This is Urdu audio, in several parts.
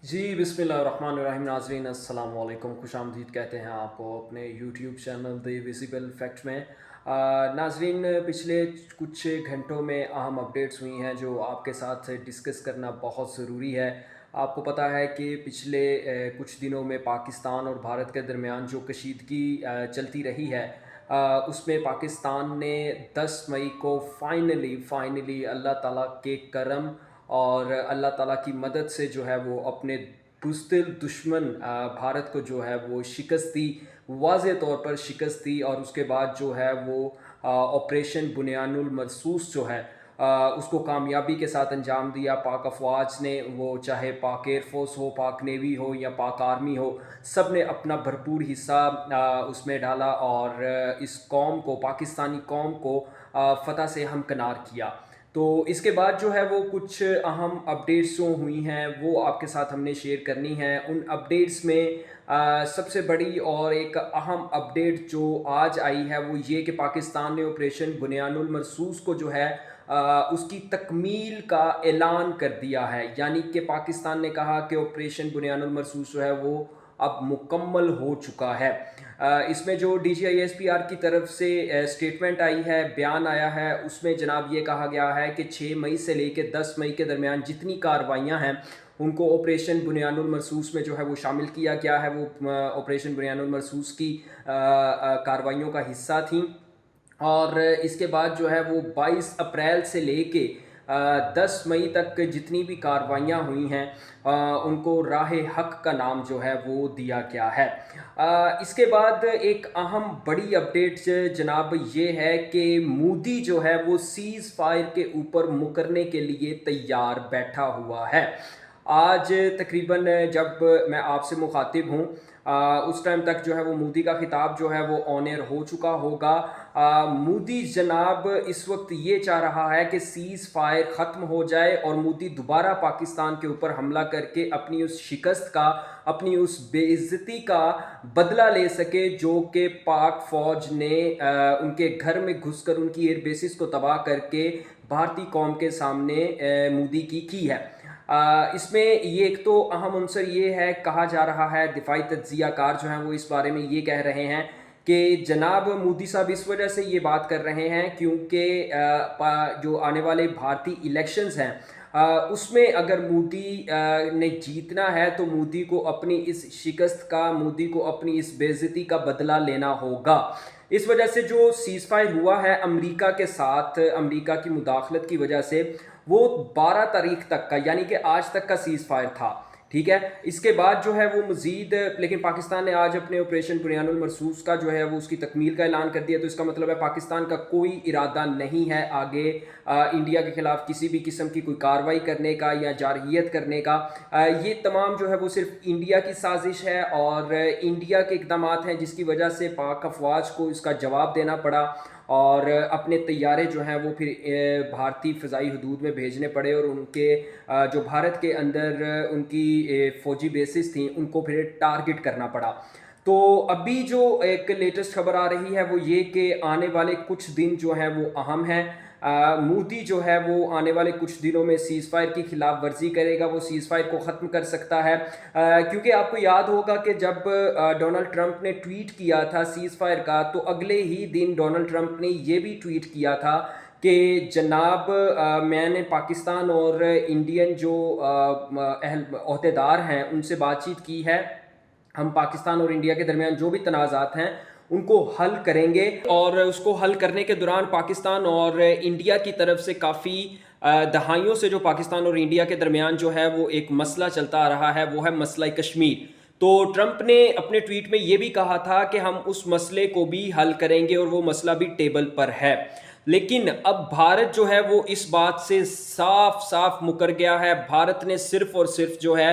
جی بسم اللہ الرحمن الرحیم، ناظرین السلام علیکم، خوش آمدید کہتے ہیں آپ کو اپنے یوٹیوب چینل دی ویزیبل فیکٹ میں۔ ناظرین، پچھلے کچھ گھنٹوں میں اہم اپڈیٹس ہوئی ہیں جو آپ کے ساتھ ڈسکس کرنا بہت ضروری ہے۔ آپ کو پتہ ہے کہ پچھلے کچھ دنوں میں پاکستان اور بھارت کے درمیان جو کشیدگی چلتی رہی ہے، اس میں پاکستان نے 10 مئی کو فائنلی اللہ تعالیٰ کے کرم اور اللہ تعالیٰ کی مدد سے جو ہے وہ اپنے بزدل دشمن بھارت کو جو ہے وہ شکست دی، واضح طور پر شکست دی، اور اس کے بعد جو ہے وہ آپریشن بنیان المرصوص جو ہے اس کو کامیابی کے ساتھ انجام دیا۔ پاک افواج نے، وہ چاہے پاک ایئر فورس ہو، پاک نیوی ہو یا پاک آرمی ہو، سب نے اپنا بھرپور حصہ اس میں ڈالا اور اس قوم کو، پاکستانی قوم کو فتح سے ہمکنار کیا۔ تو اس کے بعد جو ہے وہ کچھ اہم اپڈیٹس جو ہوئی ہیں وہ آپ کے ساتھ ہم نے شیئر کرنی ہیں۔ ان اپڈیٹس میں سب سے بڑی اور ایک اہم اپڈیٹ جو آج آئی ہے وہ یہ کہ پاکستان نے آپریشن بنیان المرصوص کو جو ہے اس کی تکمیل کا اعلان کر دیا ہے، یعنی کہ پاکستان نے کہا کہ آپریشن بنیان المرصوص جو ہے وہ اب مکمل ہو چکا ہے۔ اس میں جو D G I S P R کی طرف سے اسٹیٹمنٹ آئی ہے، بیان آیا ہے، اس میں جناب یہ کہا گیا ہے کہ 6 مئی سے لے کے 10 مئی کے درمیان جتنی کارروائیاں ہیں ان کو آپریشن بنیان المرصوص میں جو ہے وہ شامل کیا گیا ہے، وہ آپریشن بنیان المرصوص کی کارروائیوں کا حصہ تھیں۔ اور اس کے بعد جو ہے وہ 22 اپریل سے لے کے 10 مئی تک جتنی بھی کارروائیاں ہوئی ہیں ان کو راہ حق کا نام جو ہے وہ دیا گیا ہے۔ اس کے بعد ایک اہم بڑی اپڈیٹ جناب یہ ہے کہ مودی جو ہے وہ سیز فائر کے اوپر مکرنے کے لیے تیار بیٹھا ہوا ہے۔ آج تقریباً جب میں آپ سے مخاطب ہوں اس ٹائم تک جو ہے وہ مودی کا خطاب جو ہے وہ آن ایئر ہو چکا ہوگا۔ مودی جناب اس وقت یہ چاہ رہا ہے کہ سیز فائر ختم ہو جائے اور مودی دوبارہ پاکستان کے اوپر حملہ کر کے اپنی اس شکست کا، اپنی اس بے عزتی کا بدلہ لے سکے جو کہ پاک فوج نے ان کے گھر میں گھس کر ان کی ایئر بیسز کو تباہ کر کے بھارتی قوم کے سامنے مودی کی ہے۔ اس میں یہ ایک تو اہم عنصر یہ ہے، کہا جا رہا ہے، دفاعی تجزیہ کار جو ہیں وہ اس بارے میں یہ کہہ رہے ہیں کہ جناب مودی صاحب اس وجہ سے یہ بات کر رہے ہیں کیونکہ جو آنے والے بھارتی الیکشنز ہیں اس میں اگر مودی نے جیتنا ہے تو مودی کو اپنی اس شکست کا، مودی کو اپنی اس بے عزتی کا بدلہ لینا ہوگا۔ اس وجہ سے جو سیز فائر ہوا ہے امریکہ کے ساتھ، امریکہ کی مداخلت کی وجہ سے، وہ 12 تاریخ تک کا، یعنی کہ آج تک کا سیز فائر تھا، ٹھیک ہے۔ اس کے بعد جو ہے وہ مزید، لیکن پاکستان نے آج اپنے آپریشن بنیان المرصوص کا جو ہے وہ اس کی تکمیل کا اعلان کر دیا، تو اس کا مطلب ہے پاکستان کا کوئی ارادہ نہیں ہے آگے انڈیا کے خلاف کسی بھی قسم کی کوئی کارروائی کرنے کا یا جارحیت کرنے کا۔ یہ تمام جو ہے وہ صرف انڈیا کی سازش ہے اور انڈیا کے اقدامات ہیں جس کی وجہ سے پاک افواج کو اس کا جواب دینا پڑا اور اپنے طیارے جو ہیں وہ پھر بھارتی فضائی حدود میں بھیجنے پڑے اور ان کے جو بھارت کے اندر ان کی فوجی بیسز تھیں ان کو پھر ٹارگٹ کرنا پڑا۔ تو ابھی جو ایک لیٹسٹ خبر آ رہی ہے وہ یہ کہ آنے والے کچھ دن جو ہیں وہ اہم ہیں۔ مودی جو ہے وہ آنے والے کچھ دنوں میں سیز فائر کی خلاف ورزی کرے گا، وہ سیز فائر کو ختم کر سکتا ہے، کیونکہ آپ کو یاد ہوگا کہ جب ڈونلڈ ٹرمپ نے ٹویٹ کیا تھا سیز فائر کا تو اگلے ہی دن ڈونلڈ ٹرمپ نے یہ بھی ٹویٹ کیا تھا کہ جناب میں نے پاکستان اور انڈین جو عہدیدار ہیں ان سے بات چیت کی ہے، ہم پاکستان اور انڈیا کے درمیان جو بھی تنازعات ہیں ان کو حل کریں گے، اور اس کو حل کرنے کے دوران پاکستان اور انڈیا کی طرف سے کافی دہائیوں سے جو پاکستان اور انڈیا کے درمیان جو ہے وہ ایک مسئلہ چلتا آ رہا ہے وہ ہے مسئلہ کشمیر۔ تو ٹرمپ نے اپنے ٹویٹ میں یہ بھی کہا تھا کہ ہم اس مسئلے کو بھی حل کریں گے اور وہ مسئلہ بھی ٹیبل پر ہے، لیکن اب بھارت جو ہے وہ اس بات سے صاف صاف مکر گیا ہے۔ بھارت نے صرف اور صرف جو ہے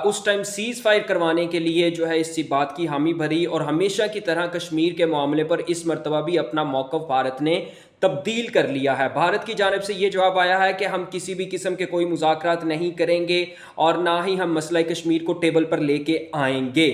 اس ٹائم سیز فائر کروانے کے لیے جو ہے اس بات کی حامی بھری، اور ہمیشہ کی طرح کشمیر کے معاملے پر اس مرتبہ بھی اپنا موقف بھارت نے تبدیل کر لیا ہے۔ بھارت کی جانب سے یہ جواب آیا ہے کہ ہم کسی بھی قسم کے کوئی مذاکرات نہیں کریں گے اور نہ ہی ہم مسئلہ کشمیر کو ٹیبل پر لے کے آئیں گے۔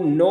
9